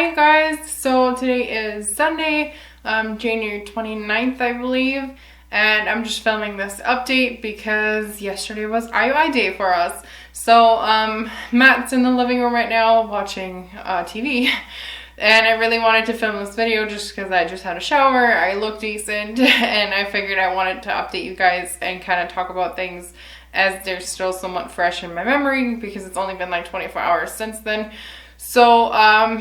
Hi you guys, so today is Sunday, January 29th I believe, and I'm just filming this update because yesterday was IUI day for us. So Matt's in the living room right now watching TV, and I really wanted to film this video just because I just had a shower, I look decent, and I figured I wanted to update you guys and kind of talk about things as they're still somewhat fresh in my memory because it's only been like 24 hours since then. So I'm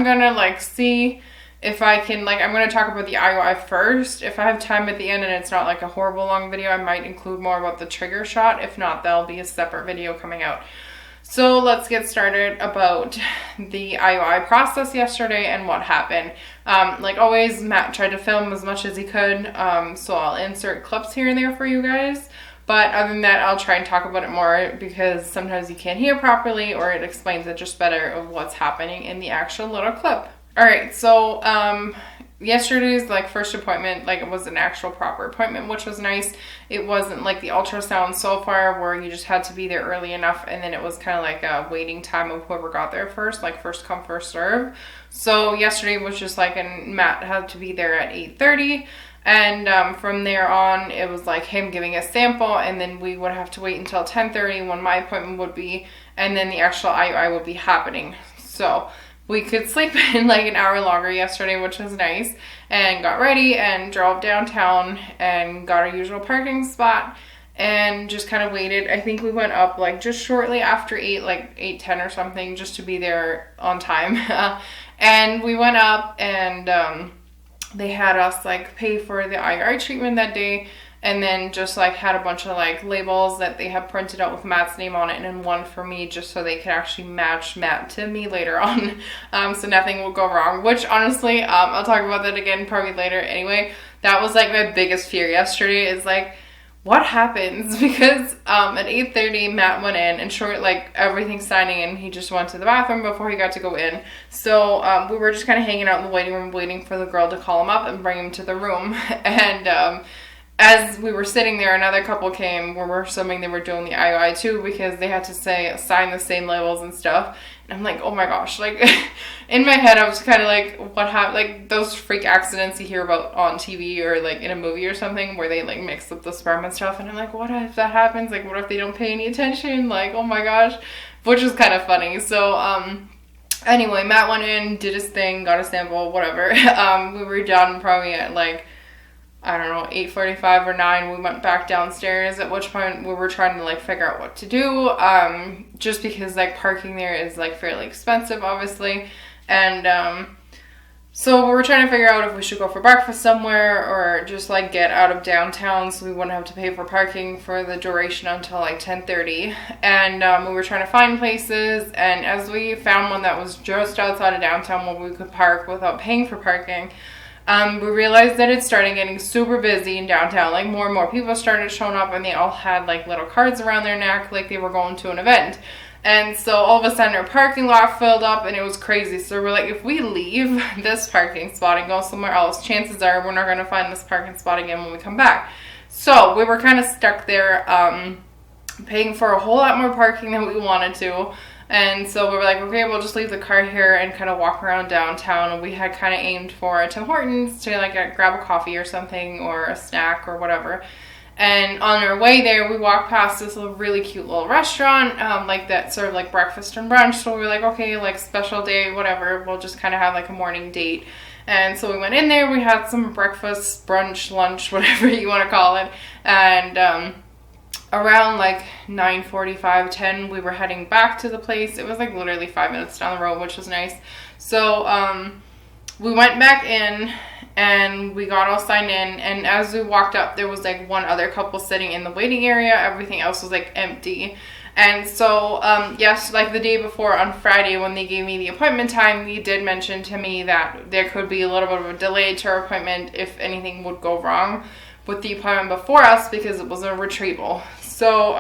gonna see if I can, I'm gonna talk about the IUI first. If I have time at the end and it's not like a horrible long video, I might include more about the trigger shot. If not, that'll be a separate video coming out. So let's get started about the IUI process yesterday and what happened. Like always, Matt tried to film as much as he could, so I'll insert clips here and there for you guys. But other than that, I'll try and talk about it more because sometimes you can't hear properly or it explains it just better of what's happening in the actual little clip. Alright, so yesterday's first appointment, it was an actual proper appointment, which was nice. It wasn't like the ultrasound so far where you just had to be there early enough and then it was kind of like a waiting time of whoever got there first, like first come, first serve. So yesterday was just and Matt had to be there at 8:30. And from there on, it was him giving a sample, and then we would have to wait until 10:30 when my appointment would be, and then the actual IUI would be happening. So we could sleep in an hour longer yesterday, which was nice, and got ready and drove downtown and got our usual parking spot and just kind of waited. I think we went up just shortly after 8, 8:10 or something, just to be there on time. And we went up and they had us pay for the IUI treatment that day, and then just had a bunch of labels that they have printed out with Matt's name on it, and then one for me just so they could actually match Matt to me later on, so nothing will go wrong, which honestly I'll talk about that again probably later anyway. That was my biggest fear yesterday is what happens, because at 8:30 Matt went in and everything's signing in, he just went to the bathroom before he got to go in. So we were just kind of hanging out in the waiting room waiting for the girl to call him up and bring him to the room. And as we were sitting there, another couple came where we're assuming they were doing the IUI too, because they had to sign the same labels and stuff. And I'm oh my gosh, in my head I was kind of what happened, those freak accidents you hear about on TV or in a movie or something where they mix up the sperm and stuff, and I'm what if that happens, what if they don't pay any attention, oh my gosh, which was kind of funny. So anyway, Matt went in, did his thing, got a sample, whatever. We were done probably at I don't know, 8:45 or 9, we went back downstairs, at which point we were trying to figure out what to do, just because parking there is fairly expensive obviously, and so we were trying to figure out if we should go for breakfast somewhere or just get out of downtown so we wouldn't have to pay for parking for the duration until 10:30, and we were trying to find places, and as we found one that was just outside of downtown where we could park without paying for parking, we realized that it started getting super busy in downtown. More and more people started showing up, and they all had little cards around their neck they were going to an event. And so all of a sudden our parking lot filled up and it was crazy. So we're if we leave this parking spot and go somewhere else, chances are we're not going to find this parking spot again when we come back. So we were kind of stuck there, paying for a whole lot more parking than we wanted to. And so we were okay, we'll just leave the car here and kind of walk around downtown. And we had kind of aimed for Tim Hortons to grab a coffee or something or a snack or whatever. And on our way there, we walked past this really cute little restaurant, that served breakfast and brunch. So we were okay, special day, whatever. We'll just kind of have a morning date. And so we went in there, we had some breakfast, brunch, lunch, whatever you want to call it. And around 9:45, 10, we were heading back to the place. It was literally 5 minutes down the road, which was nice. So we went back in and we got all signed in, and as we walked up there was one other couple sitting in the waiting area. Everything else was empty. And so yes, the day before on Friday when they gave me the appointment time, they did mention to me that there could be a little bit of a delay to our appointment if anything would go wrong with the appointment before us because it was a retrieval. So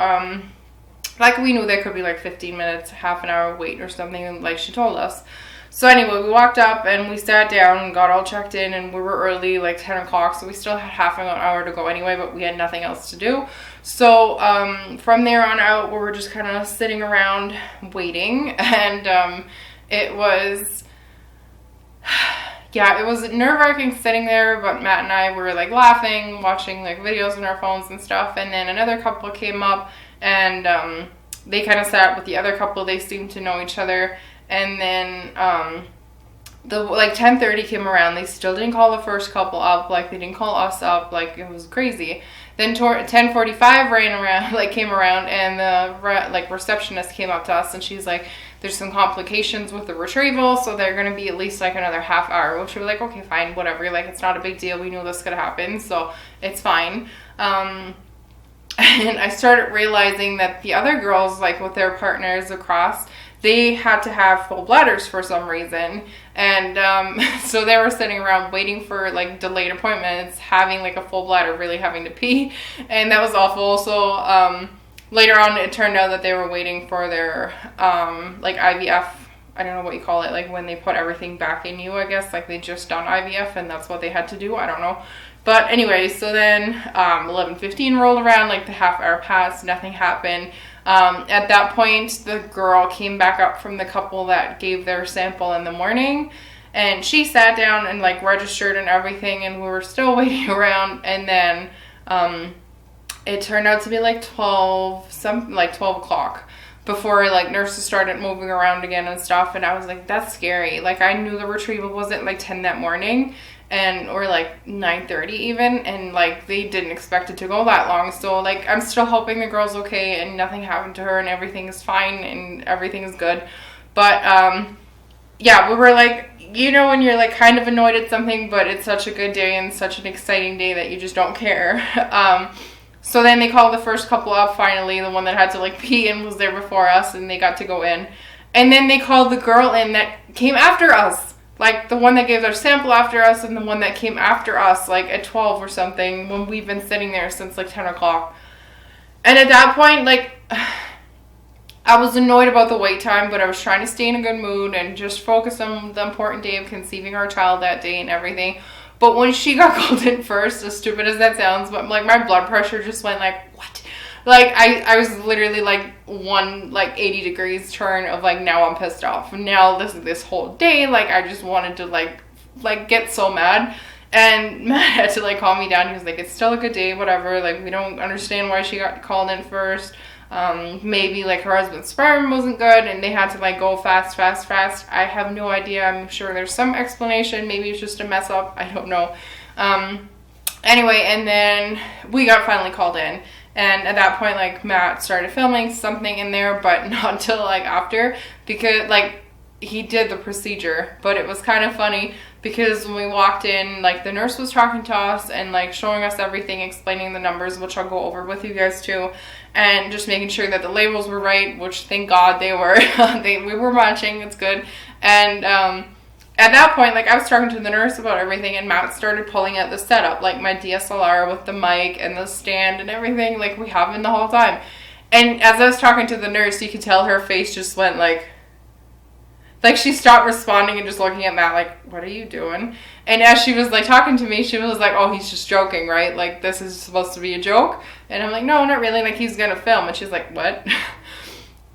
we knew there could be 15 minutes, half an hour wait or something, she told us. So anyway, we walked up and we sat down and got all checked in, and we were early, 10 o'clock, so we still had half an hour to go anyway, but we had nothing else to do. So from there on out, we were just kind of sitting around waiting, and it was yeah, it was nerve-wracking sitting there, but Matt and I were like laughing, watching like videos on our phones and stuff, and then another couple came up, and they kind of sat with the other couple. They seemed to know each other, and then the like 10:30 came around. They still didn't call the first couple up, like they didn't call us up, like it was crazy. Then 10:45 came around, and the like receptionist came up to us, and she's like, there's some complications with the retrieval, so they're going to be at least like another half hour, which we were like, okay, fine, whatever, like it's not a big deal, we knew this could happen, so it's fine. And I started realizing that the other girls, like with their partners across, they had to have full bladders for some reason, and so they were sitting around waiting for like delayed appointments, having like a full bladder, really having to pee, and that was awful. So later on, it turned out that they were waiting for their like IVF. I don't know what you call it, like when they put everything back in you, I guess, like they just done IVF and that's what they had to do. I don't know. But anyway, so then 11:15 rolled around, like the half hour passed, nothing happened. At that point, the girl came back up from the couple that gave their sample in the morning, and she sat down and like registered and everything, and we were still waiting around, and then it turned out to be like 12 o'clock before like nurses started moving around again and stuff, and I was like, that's scary. Like I knew the retrieval was at like 10 that morning, or like 9:30 even, and like they didn't expect it to go that long, so like I'm still hoping the girl's okay and nothing happened to her and everything is fine and everything is good. But yeah, we were like, you know, when you're like kind of annoyed at something, but it's such a good day and such an exciting day that you just don't care. So then they called the first couple up finally, the one that had to like pee and was there before us, and they got to go in. And then they called the girl in that came after us. Like the one that gave their sample after us and the one that came after us, like at 12 or something, when we've been sitting there since like 10 o'clock. And at that point, like, I was annoyed about the wait time, but I was trying to stay in a good mood and just focus on the important day of conceiving our child that day and everything. But when she got called in first, as stupid as that sounds, but like my blood pressure just went like, what? Like I was literally like 80 degrees turn of like, now I'm pissed off. Now this whole day, like I just wanted to like get so mad. And Matt had to like calm me down. He was like, it's still a good day, whatever. Like we don't understand why she got called in first. Maybe like her husband's sperm wasn't good and they had to like go fast. I have no idea. I'm sure there's some explanation. Maybe it's just a mess up. I don't know. Anyway, and then we got finally called in. And at that point, like, Matt started filming something in there, but not until, like, after, because, like, he did the procedure. But it was kind of funny, because when we walked in, like, the nurse was talking to us and, like, showing us everything, explaining the numbers, which I'll go over with you guys, too, and just making sure that the labels were right, which, thank God, they were. We were matching, it's good. And, at that point, like, I was talking to the nurse about everything, and Matt started pulling out the setup, like my DSLR with the mic and the stand and everything, like we have been the whole time. And as I was talking to the nurse, you could tell her face just went like she stopped responding and just looking at Matt like, what are you doing? And as she was like talking to me, she was like, oh, he's just joking, right? Like, this is supposed to be a joke? And I'm like, no, not really, like he's gonna film. And she's like, what?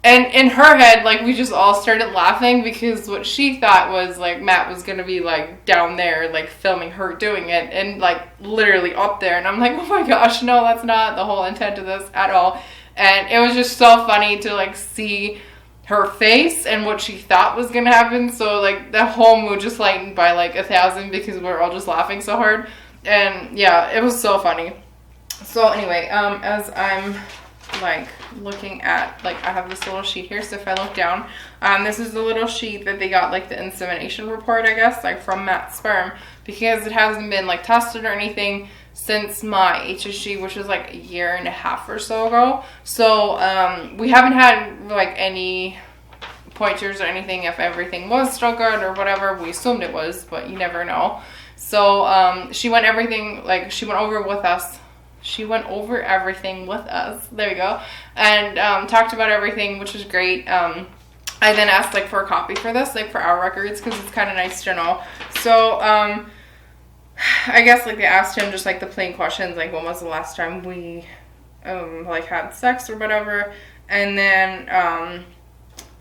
And in her head, like, we just all started laughing because what she thought was, like, Matt was going to be, like, down there, like, filming her doing it and, like, literally up there. And I'm like, oh my gosh, no, that's not the whole intent of this at all. And it was just so funny to, like, see her face and what she thought was going to happen. So, like, the whole mood just lightened by, like, 1,000 because we're all just laughing so hard. And, yeah, it was so funny. So, anyway, as I'm like looking at, like, I have this little sheet here, so if I look down, this is the little sheet that they got, like, the insemination report, I guess, like, from Matt's sperm, because it hasn't been, like, tested or anything since my HSG, which was, like, 1.5 years or so ago. So, we haven't had, like, any pointers or anything if everything was still good or whatever. We assumed it was, but you never know. So, she went over with us. She went over everything with us. There we go. And talked about everything, which was great. I then asked, like, for a copy for this, like, for our records, because it's kind of nice to know. So, I guess, like, they asked him just, like, the plain questions, like, when was the last time we, like, had sex or whatever. And then,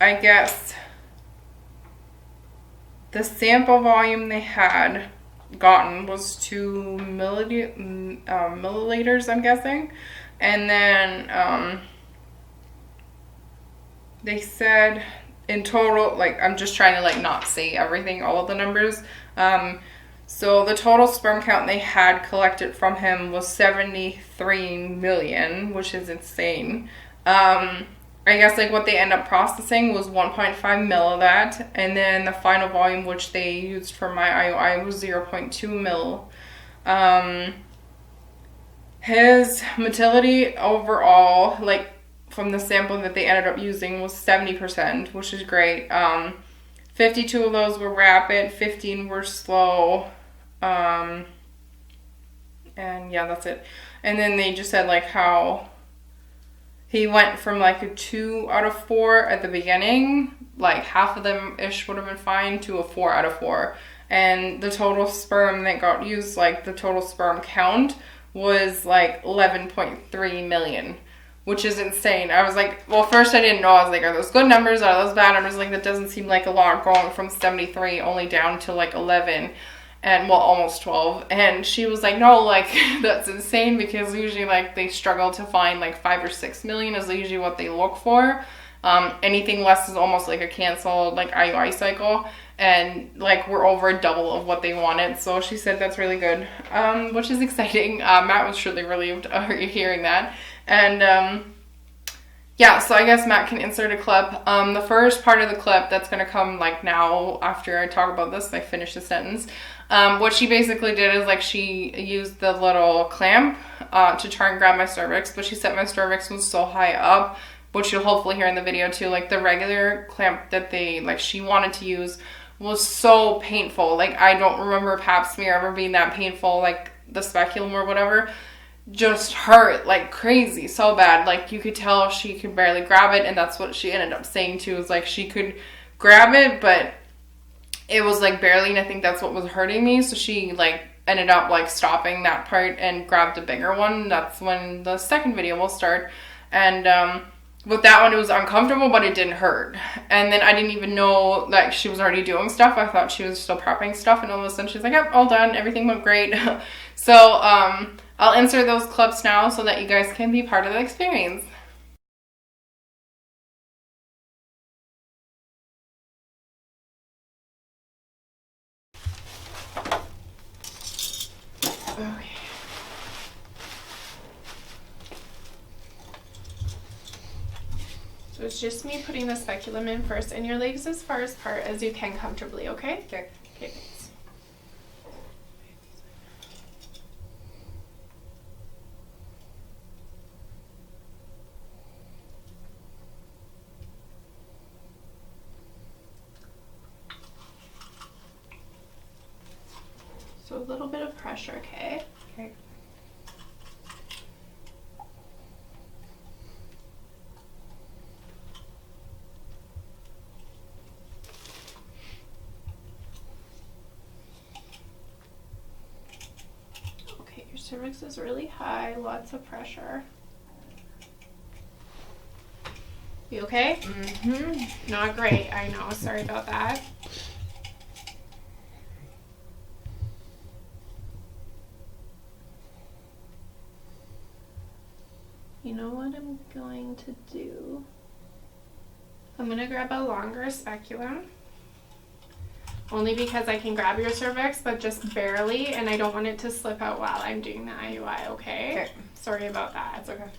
I guess, the sample volume they had gotten was 2 milliliters, I'm guessing. And then they said in total, like, I'm just trying to like not say everything, all of the numbers. So the total sperm count they had collected from him was 73 million, which is insane. I guess like what they end up processing was 1.5 mil of that, and then the final volume which they used for my IUI was 0.2 mil. His motility overall, like from the sample that they ended up using, was 70%, which is great. 52 of those were rapid, 15 were slow, and yeah, that's it. And then they just said like how he went from like a 2 out of 4 at the beginning, like half of them ish would have been fine, to a 4 out of 4. And the total sperm that got used, like the total sperm count, was like 11.3 million, which is insane. I was like, well, first I didn't know. I was like, are those good numbers? Are those bad numbers? Like, that doesn't seem like a lot, going from 73 only down to like 11 and, well, almost 12. And she was like, no, like, that's insane, because usually like they struggle to find like 5 or 6 million is usually what they look for. Anything less is almost like a canceled like IUI cycle, and like we're over double of what they wanted. So she said that's really good, which is exciting. Matt was truly relieved hearing that. And yeah, so I guess Matt can insert a clip. The first part of the clip that's going to come like now after I talk about this, I finish the sentence. What she basically did is like she used the little clamp to try and grab my cervix, but she said my cervix was so high up, which you'll hopefully hear in the video too. Like the regular clamp that she wanted to use was so painful. Like I don't remember pap smear ever being that painful. Like the speculum or whatever just hurt like crazy, so bad. Like you could tell she could barely grab it, and that's what she ended up saying too, is like she could grab it, but it was like barely, and I think that's what was hurting me. So she like ended up like stopping that part and grabbed a bigger one. That's when the second video will start. And with that one, it was uncomfortable, but it didn't hurt. And then I didn't even know that she was already doing stuff. I thought she was still prepping stuff, and all of a sudden she's like, yep, all done, everything went great. So I'll insert those clips now so that you guys can be part of the experience. Okay. So it's just me putting the speculum in first, and your legs as far apart as you can comfortably, okay? Okay. Okay, thanks. So a little bit of pressure, okay? Okay. Okay, your cervix is really high, lots of pressure. You okay? Mm-hmm. Not great, I know. Sorry about that. You know what I'm going to do? I'm going to grab a longer speculum. Only because I can grab your cervix, but just barely, and I don't want it to slip out while I'm doing the IUI, okay? Okay. Sorry about that. That's okay.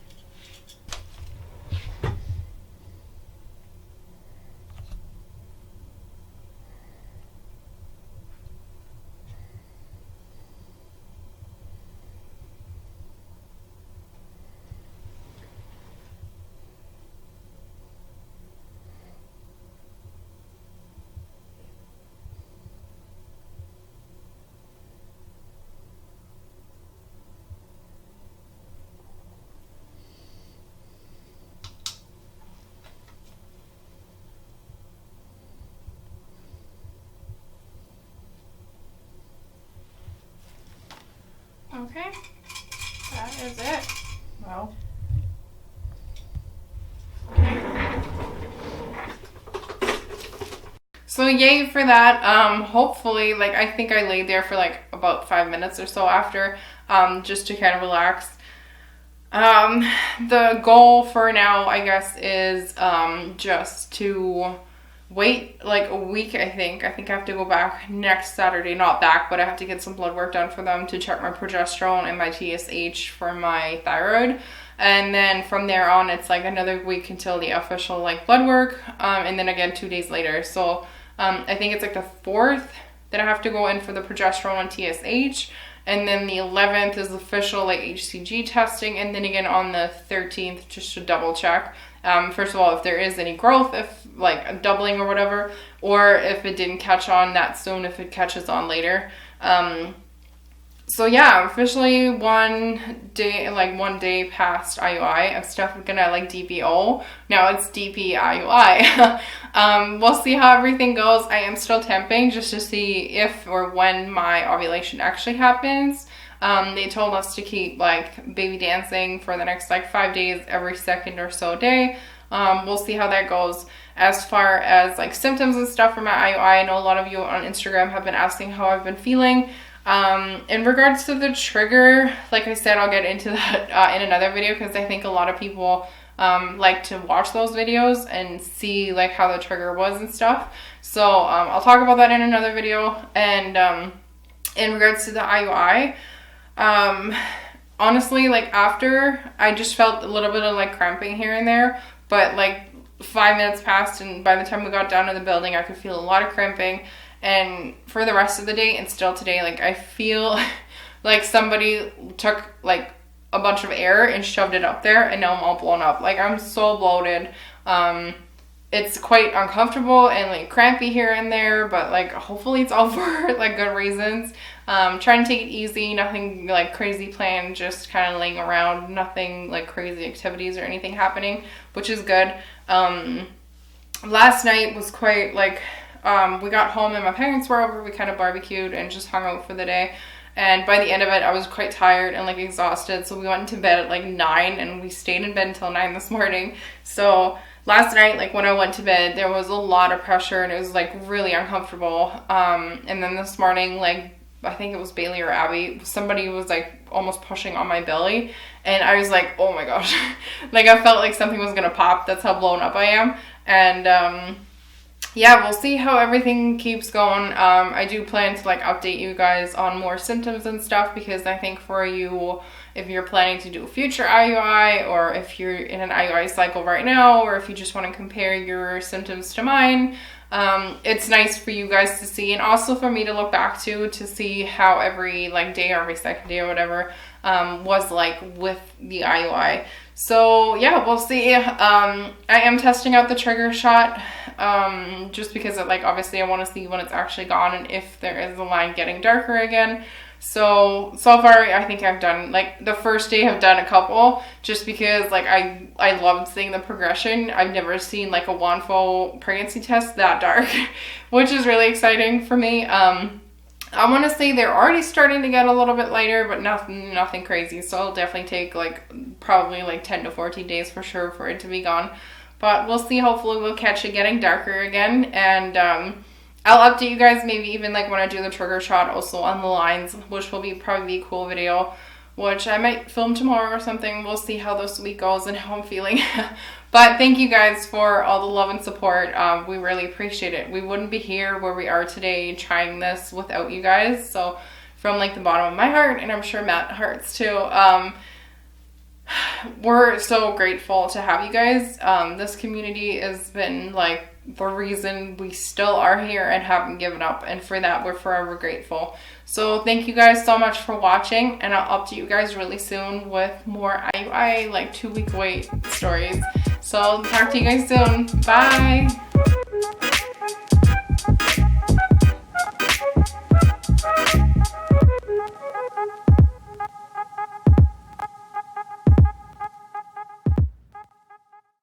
Okay, that is it. Well. So yay for that. Hopefully, like, I think I laid there for like about 5 minutes or so after, just to kind of relax. The goal for now, I guess, is just to wait like a week. I think I have to go back next Saturday. Not back, but I have to get some blood work done for them to check my progesterone and my TSH for my thyroid. And then from there on, it's like another week until the official like blood work. And then again 2 days later. So I think it's like the 4th that I have to go in for the progesterone and TSH. And then the 11th is official like HCG testing. And then again on the 13th, just to double check. First of all, if there is any growth, if like a doubling or whatever, or if it didn't catch on that soon, if it catches on later. So yeah, officially 1 day past IUI. I'm still gonna like DPO. Now it's DP IUI. We'll see how everything goes. I am still temping just to see if or when my ovulation actually happens. They told us to keep like baby dancing for the next like 5 days, every second or so day. We'll see how that goes. As far as like symptoms and stuff for my IUI, I know a lot of you on Instagram have been asking how I've been feeling. In regards to the trigger, like I said, I'll get into that in another video, because I think a lot of people like to watch those videos and see like how the trigger was and stuff. So I'll talk about that in another video. And in regards to the IUI, honestly, like after, I just felt a little bit of like cramping here and there, but like 5 minutes passed, and by the time we got down to the building, I could feel a lot of cramping. And for the rest of the day and still today, like I feel like somebody took like a bunch of air and shoved it up there, and now I'm all blown up. Like I'm so bloated. It's quite uncomfortable and like crampy here and there, but like hopefully it's all for like good reasons. Trying to take it easy, nothing like crazy planned, just kind of laying around, nothing like crazy activities or anything happening, which is good. Last night was quite like, we got home and my parents were over. We kind of barbecued and just hung out for the day. And by the end of it, I was quite tired and like exhausted. So we went to bed at like 9, and we stayed in bed until 9 this morning. So last night, like when I went to bed, there was a lot of pressure and it was like really uncomfortable. And then this morning, like I think it was Bailey or Abby, somebody was like almost pushing on my belly. And I was like, oh my gosh. Like I felt like something was going to pop. That's how blown up I am. And, yeah, we'll see how everything keeps going. I do plan to like update you guys on more symptoms and stuff, because I think for you, if you're planning to do a future IUI, or if you're in an IUI cycle right now, or if you just want to compare your symptoms to mine, it's nice for you guys to see, and also for me to look back to see how every like day or every second day or whatever was like with the IUI. So yeah, we'll see. I am testing out the trigger shot, just because it, like obviously I want to see when it's actually gone and if there is a line getting darker again. So far I think I've done like the first day, I've done a couple, just because like I loved seeing the progression. I've never seen like a WANFO pregnancy test that dark, which is really exciting for me. I want to say they're already starting to get a little bit lighter, but nothing crazy. So it'll definitely take like probably like 10 to 14 days for sure for it to be gone. But we'll see. Hopefully we'll catch it getting darker again. And I'll update you guys maybe even like when I do the trigger shot also on the lines, which will probably be a cool video, which I might film tomorrow or something. We'll see how this week goes and how I'm feeling. But thank you guys for all the love and support. We really appreciate it. We wouldn't be here where we are today trying this without you guys. So from like the bottom of my heart, and I'm sure Matt's hearts too, we're so grateful to have you guys. This community has been like the reason we still are here and haven't given up, and for that we're forever grateful. So thank you guys so much for watching, and I'll update you guys really soon with more IUI like 2-week wait stories. So talk to you guys soon. Bye.